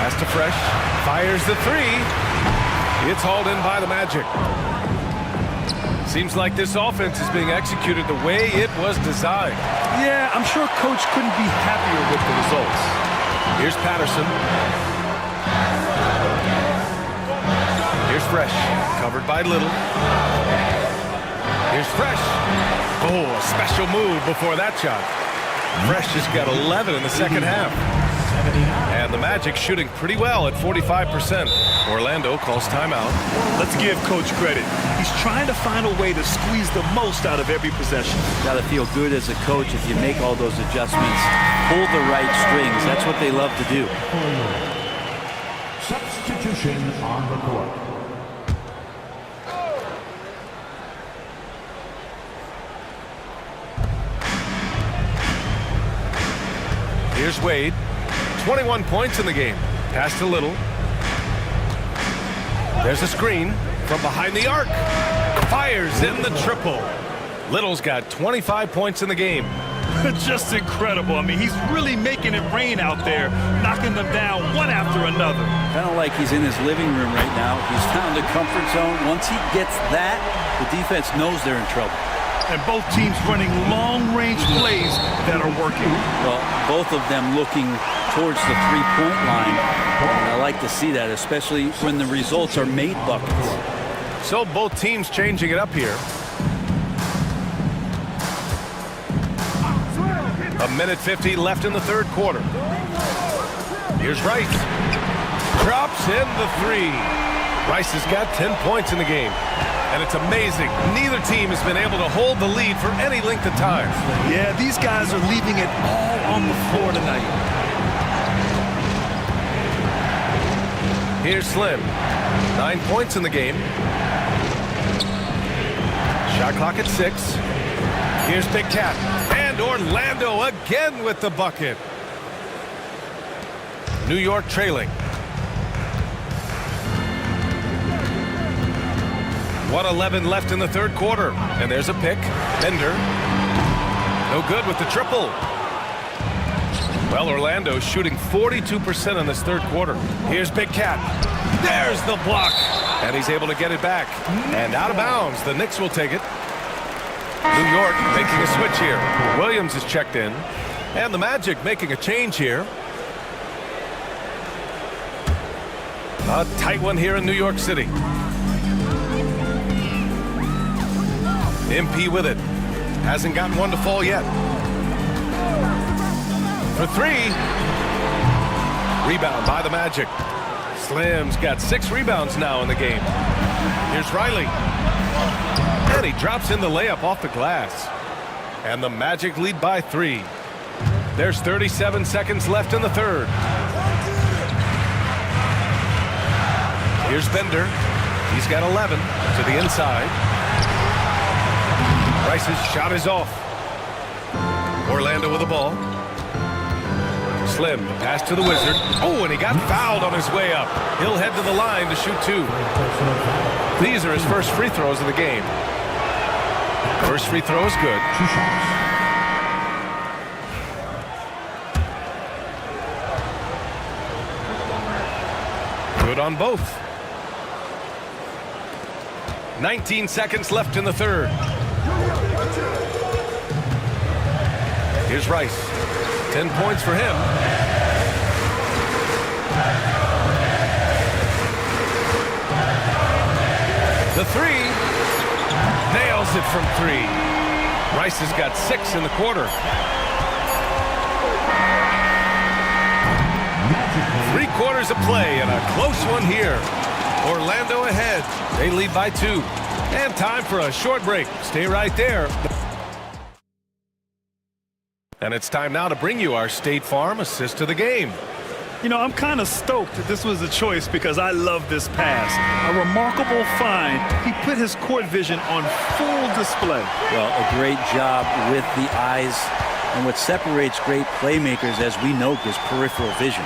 Pass to Fresh. Fires the three. It's hauled in by the Magic. Seems like this offense is being executed the way it was designed. Yeah, I'm sure Coach couldn't be happier with the results. Here's Patterson. Here's Fresh. Covered by Little. Here's Fresh. Oh, a special move before that shot. Fresh just got 11 in the second half. And the Magic shooting pretty well at 45%. Orlando calls timeout. Let's give Coach credit. He's trying to find a way to squeeze the most out of every possession. Got to feel good as a coach if you make all those adjustments. Pull the right strings. That's what they love to do. Substitution on the court. Here's Wade. 21 points in the game. Pass to Little. There's a screen from behind the arc. Fires in the triple. Little's got 25 points in the game. Just incredible. I mean, he's really making it rain out there, knocking them down one after another. Kind of like he's in his living room right now. He's found a comfort zone. Once he gets that, the defense knows they're in trouble. And both teams running long-range plays that are working. Well, both of them looking towards the three-point line. And I like to see that, especially when the results are made buckets. So both teams changing it up here. A minute 50 left in the third quarter. Here's Rice. Drops in the three. Rice has got 10 points in the game. And it's amazing. Neither team has been able to hold the lead for any length of time. Yeah, these guys are leaving it all on the floor tonight. Here's Slim. 9 points in the game. Shot clock at 6. Here's Big Cat. And Orlando again with the bucket. New York trailing. 1:11 left in the third quarter. And there's a pick. Bender. No good with the triple. Well, Orlando shooting 42% in this third quarter. Here's Big Cat. There's the block. And he's able to get it back. And out of bounds. The Knicks will take it. New York making a switch here. Williams is checked in. And the Magic making a change here. A tight one here in New York City. MP with it. Hasn't gotten one to fall yet. For three. Rebound by the Magic. Slim's got 6 rebounds now in the game. Here's Riley. And he drops in the layup off the glass. And the Magic lead by 3. There's 37 seconds left in the third. Here's Bender. He's got 11 to the inside. Rice's shot is off. Orlando with the ball. Slim, pass to the Wizard. Oh, and he got fouled on his way up. He'll head to the line to shoot 2. These are his first free throws of the game. First free throw is good. Good on both. 19 seconds left in the third. Here's Rice. 10 points for him. The three. Nails it from 3. Rice has got 6 in the quarter. 3 quarters of play and a close one here. Orlando ahead. They lead by 2. And time for a short break. Stay right there. And it's time now to bring you our State Farm assist of the game. You know, I'm kind of stoked that this was a choice because I love this pass. A remarkable find. He put his court vision on full display. Well, a great job with the eyes. And what separates great playmakers, as we note, is peripheral vision.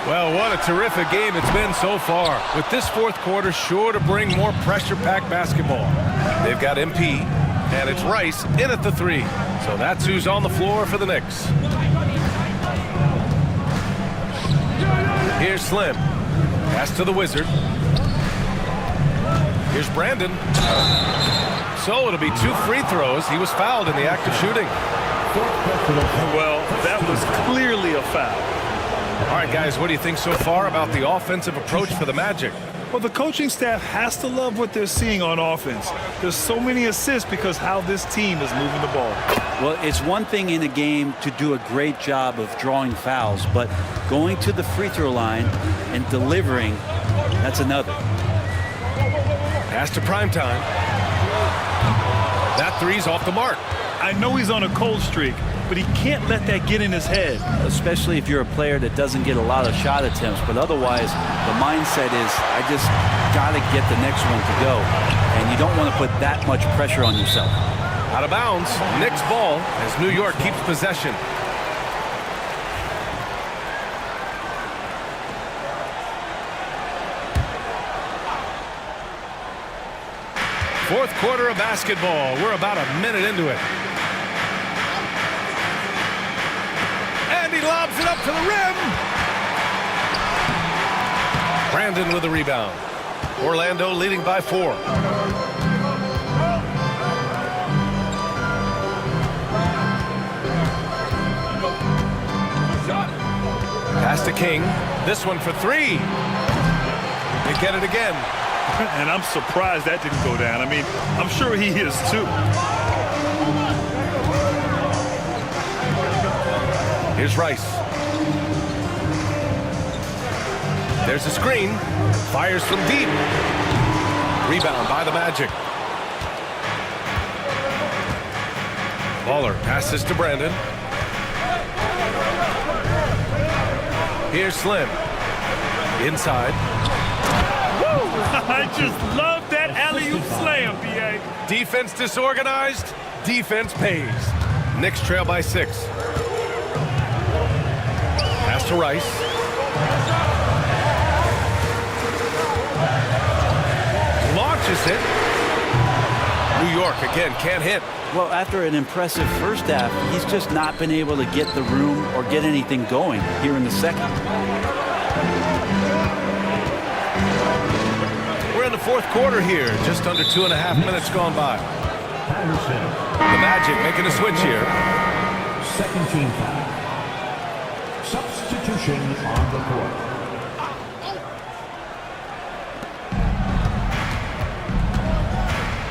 Well, what a terrific game it's been so far. With this fourth quarter sure to bring more pressure-packed basketball. They've got MP, and it's Rice in at the 3. So that's who's on the floor for the Knicks. Here's Slim. Pass to the Wizard. Here's Brandon. So it'll be 2 free throws. He was fouled in the act of shooting. Well, that was clearly a foul. All right, guys, what do you think so far about the offensive approach for the Magic? Well, the coaching staff has to love what they're seeing on offense. There's so many assists because how this team is moving the ball. Well, it's one thing in a game to do a great job of drawing fouls, but going to the free throw line and delivering, that's another. Pass to Primetime. That 3's off the mark. I know he's on a cold streak, but he can't let that get in his head. Especially if you're a player that doesn't get a lot of shot attempts, but otherwise the mindset is I just got to get the next one to go, and you don't want to put that much pressure on yourself. Out of bounds, Knicks ball as New York keeps possession. Fourth quarter of basketball. We're about a minute into it. And he lobs it up to the rim. Brandon with the rebound. Orlando leading by 4. Pass to King. This one for 3. They get it again. And I'm surprised that didn't go down. I mean, I'm sure he is too. Here's Rice. There's a screen. Fires from deep. Rebound by the Magic. Baller passes to Brandon. Here's Slim. Inside. I just love that alley-oop slam, B.A. Defense disorganized. Defense pays. Knicks trail by 6. Pass to Rice. Launches it. New York again can't hit. Well, after an impressive first half, he's just not been able to get the room or get anything going here in the second. We're in the fourth quarter here. Just under 2.5 minutes gone by. The Magic making a switch here. Second team foul. Substitution on the court.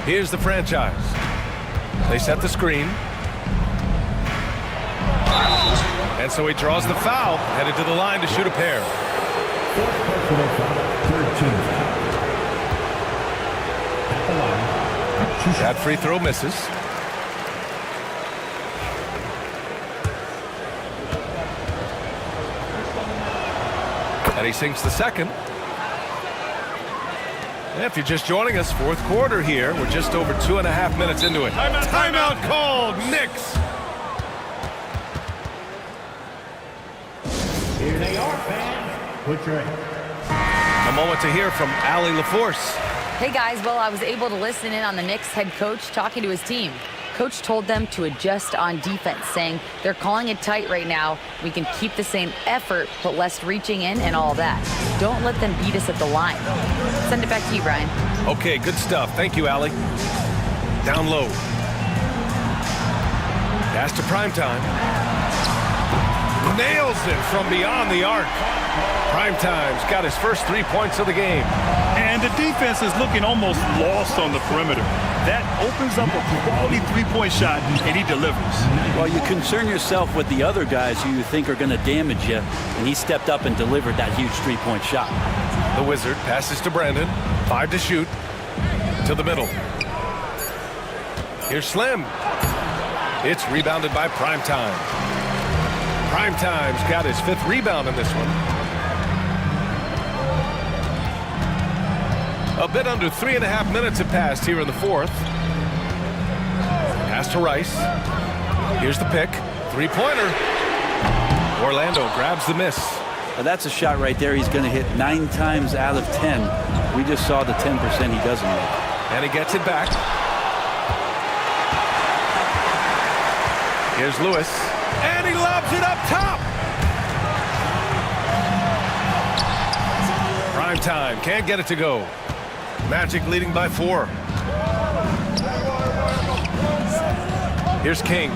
Here's the franchise. They set the screen. And so he draws the foul, headed to the line to shoot a pair. Fourth personal foul. Third team foul. At the line. That free throw misses. And he sinks the second. And if you're just joining us, fourth quarter here. We're just over 2.5 minutes into it. Timeout called. Knicks. Here they are, fans. Put your A moment to hear from Allie LaForce. Hey guys, well, I was able to listen in on the Knicks head coach talking to his team. Coach told them to adjust on defense, saying they're calling it tight right now. We can keep the same effort, but less reaching in and all that. Don't let them beat us at the line. Send it back to you, Brian. Okay, good stuff. Thank you, Allie. Down low. Pass to Primetime. Nails it from beyond the arc. Primetime's got his first 3 points of the game. And the defense is looking almost lost on the perimeter. That opens up a quality three-point shot, and he delivers. Well, you concern yourself with the other guys who you think are going to damage you, and he stepped up and delivered that huge three-point shot. The Wizard passes to Brandon. 5 to shoot. To the middle. Here's Slim. It's rebounded by Primetime. Primetime's got his 5th rebound in this one. A bit under 3.5 minutes have passed here in the fourth. Pass to Rice. Here's the pick. Three-pointer. Orlando grabs the miss. Well, that's a shot right there he's going to hit 9 times out of 10. We just saw the 10% he doesn't make. And he gets it back. Here's Lewis. And he lobs it up top. Prime time. Can't get it to go. Magic leading by 4. Here's King.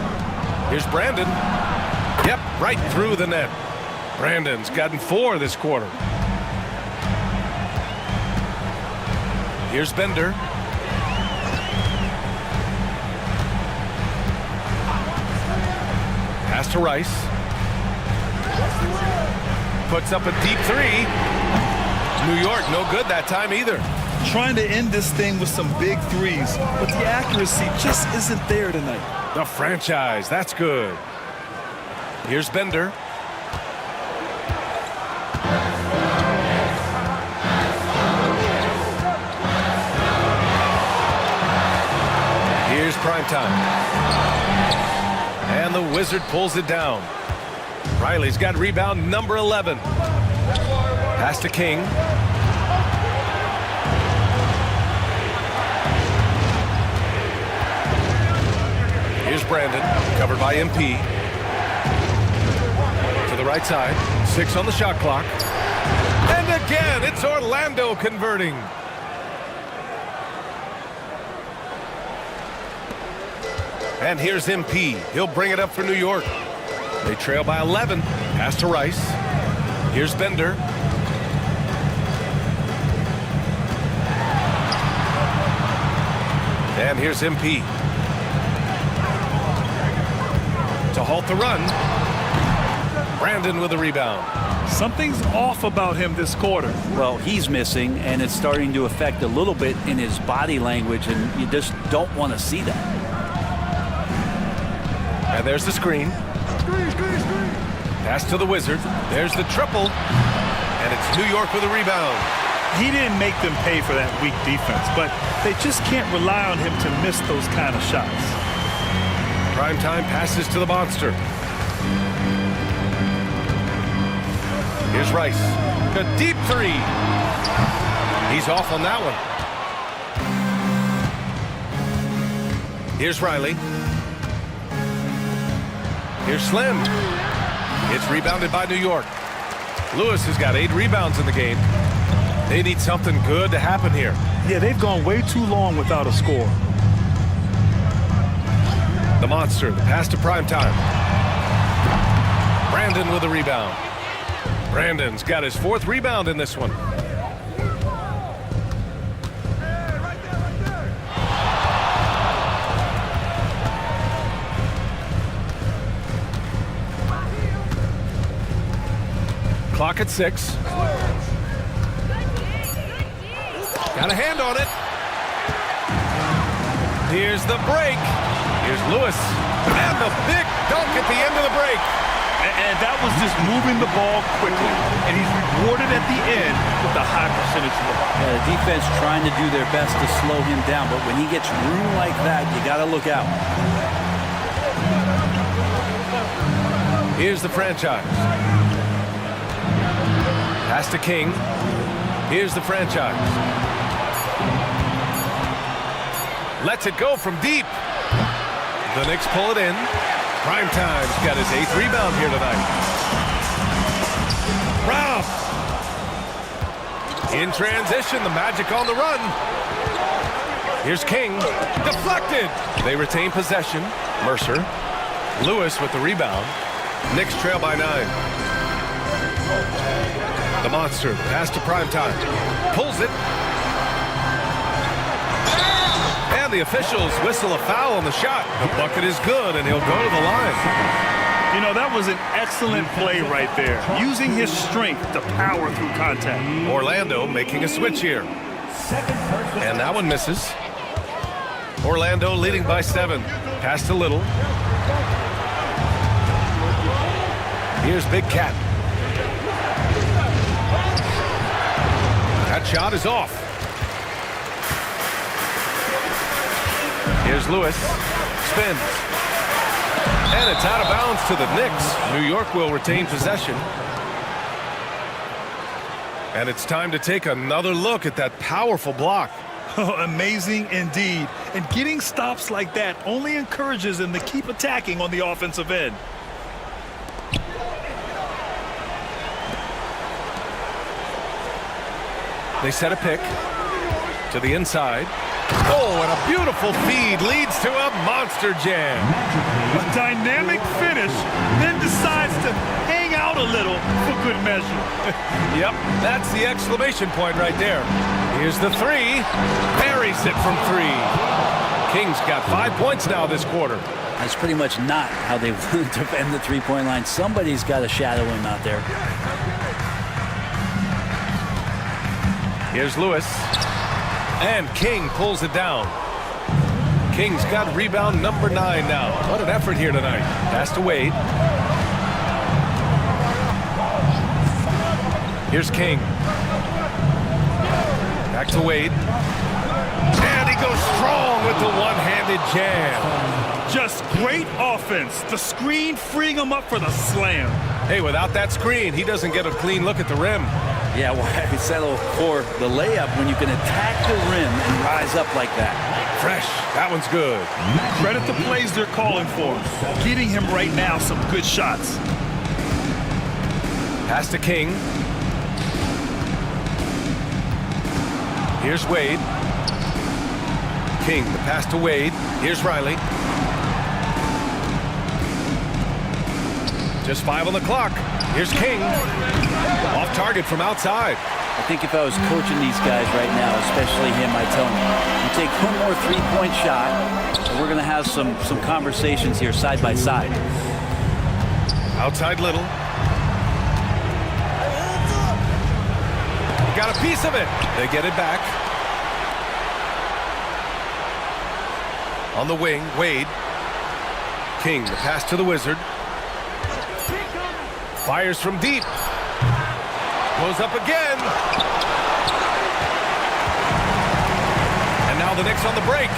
Here's Brandon. Yep, right through the net. Brandon's gotten 4 this quarter. Here's Bender. Pass to Rice. Puts up a deep 3. New York, no good that time either. Trying to end this thing with some big threes, but the accuracy just isn't there tonight. The franchise, that's good. Here's Bender. Here's Primetime. And the Wizard pulls it down. Riley's got rebound number 11. Pass to King. Here's Brandon, covered by MP. To the right side, 6 on the shot clock. And again, it's Orlando converting. And here's MP. He'll bring it up for New York. They trail by 11. Pass to Rice. Here's Bender. And here's MP. To halt the run. Brandon with a rebound. Something's off about him this quarter. Well, he's missing, and it's starting to affect a little bit in his body language, and you just don't want to see that. And there's the screen. Pass to the Wizard. There's the triple. And it's New York with a rebound. He didn't make them pay for that weak defense, but they just can't rely on him to miss those kind of shots. Primetime passes to the monster. Here's Rice. A deep 3. He's off on that one. Here's Riley. Here's Slim. It's rebounded by New York. Lewis has got 8 rebounds in the game. They need something good to happen here. Yeah, they've gone way too long without a score. The monster, the pass to Primetime. Brandon with a rebound. Brandon's got his 4th rebound in this one. Clock at 6. Got a hand on it. Here's the break. Here's Lewis. And the big dunk at the end of the break. And that was just moving the ball quickly. And he's rewarded at the end with a high percentage look. Yeah, the defense trying to do their best to slow him down, but when he gets room like that, you got to look out. Here's the franchise. Pass to King. Here's the franchise. Lets it go from deep. The Knicks pull it in. Primetime's got his 8th rebound here tonight. Ralph. In transition, the Magic on the run. Here's King. Deflected. They retain possession. Mercer. Lewis with the rebound. Knicks trail by 9. The monster, pass to Primetime. Pulls it. And the officials whistle a foul on the shot. The bucket is good, and he'll go to the line. You know, that was an excellent play right there. Using his strength to power through contact. Orlando making a switch here. And that one misses. Orlando leading by 7. Pass to Little. Here's Big Cat. That shot is off. Here's Lewis. Spins. And it's out of bounds to the Knicks. New York will retain possession. And it's time to take another look at that powerful block. Amazing indeed. And getting stops like that only encourages them to keep attacking on the offensive end. They set a pick to the inside. Oh, and a beautiful feed leads to a monster jam. A dynamic finish, then decides to hang out a little for good measure. Yep, that's the exclamation point right there. Here's the three. Buries it from three. Kings got 5 points now this quarter. That's pretty much not how they defend the three-point line. Somebody's got to shadow him out there. Here's Lewis. And King pulls it down. King's got rebound number 9 now. What an effort here tonight. Pass to Wade. Here's King. Back to Wade. And he goes strong with the one-handed jam. Just great offense. The screen freeing him up for the slam. Hey, without that screen, he doesn't get a clean look at the rim. Yeah, why settle for the layup when you can attack the rim and rise up like that? Fresh. That one's good. Credit the plays they're calling for. Getting him right now some good shots. Pass to King. Here's Wade. King, the pass to Wade. Here's Riley. Just 5 on the clock. Here's King. Off target from outside. I think if I was coaching these guys right now, especially him, I'd tell him, you take one more three-point shot, and we're going to have some conversations here side by side. Outside Little. Got a piece of it. They get it back. On the wing, Wade. King, the pass to the Wizard. Fires from deep. Goes up again. And now the Knicks on the break.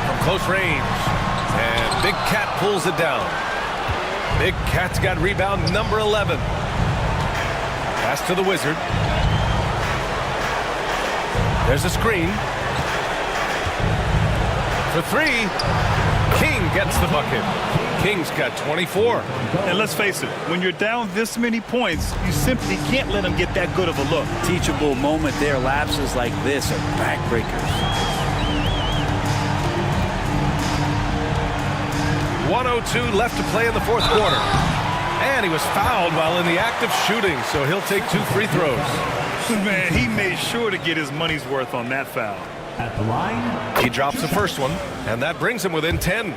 From close range. And Big Cat pulls it down. Big Cat's got rebound number 11. Pass to the Wizard. There's a screen. For three. King gets the bucket. King's got 24. And let's face it, when you're down this many points, you simply can't let them get that good of a look. Teachable moment there. Lapses like this are backbreakers. 1:02 left to play in the fourth quarter. And he was fouled while in the act of shooting, so he'll take 2 free throws. Man, he made sure to get his money's worth on that foul. At the line, He drops the first one, and that brings him within 10.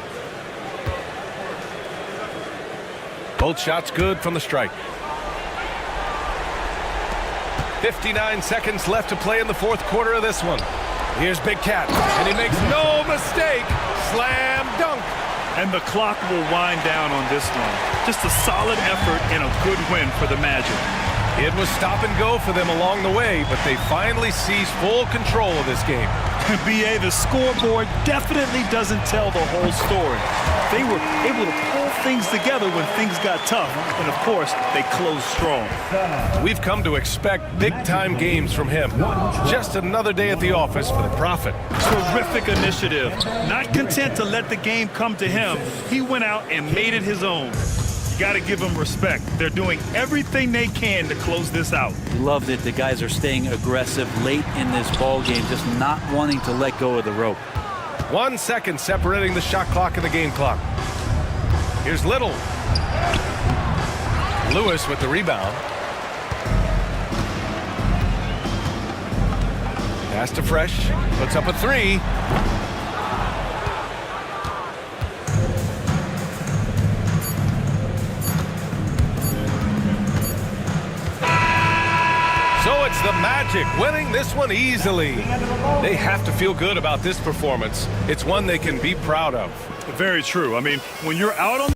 Both shots good from the strike. 59 seconds left to play in the fourth quarter of this one. Here's Big Cat, and he makes no mistake. Slam dunk. And the clock will wind down on this one. Just a solid effort and a good win for the Magic. It was stop and go for them along the way, but they finally seized full control of this game. BA, the scoreboard definitely doesn't tell the whole story. They were able to pull things together when things got tough, and of course, they closed strong. We've come to expect big-time games from him. Just another day at the office for the Prophet. Terrific initiative. Not content to let the game come to him, he went out and made it his own. Got to give them respect. They're doing everything they can to close this out. Loved it. The guys are staying aggressive late in this ball game, just not wanting to let go of the rope. 1 second separating the shot clock and the game clock. Here's Little. Lewis with the rebound. Pass to Fresh. Puts up a three. So it's the Magic winning this one easily. They have to feel good about this performance. It's one they can be proud of. Very true. I mean, when you're out on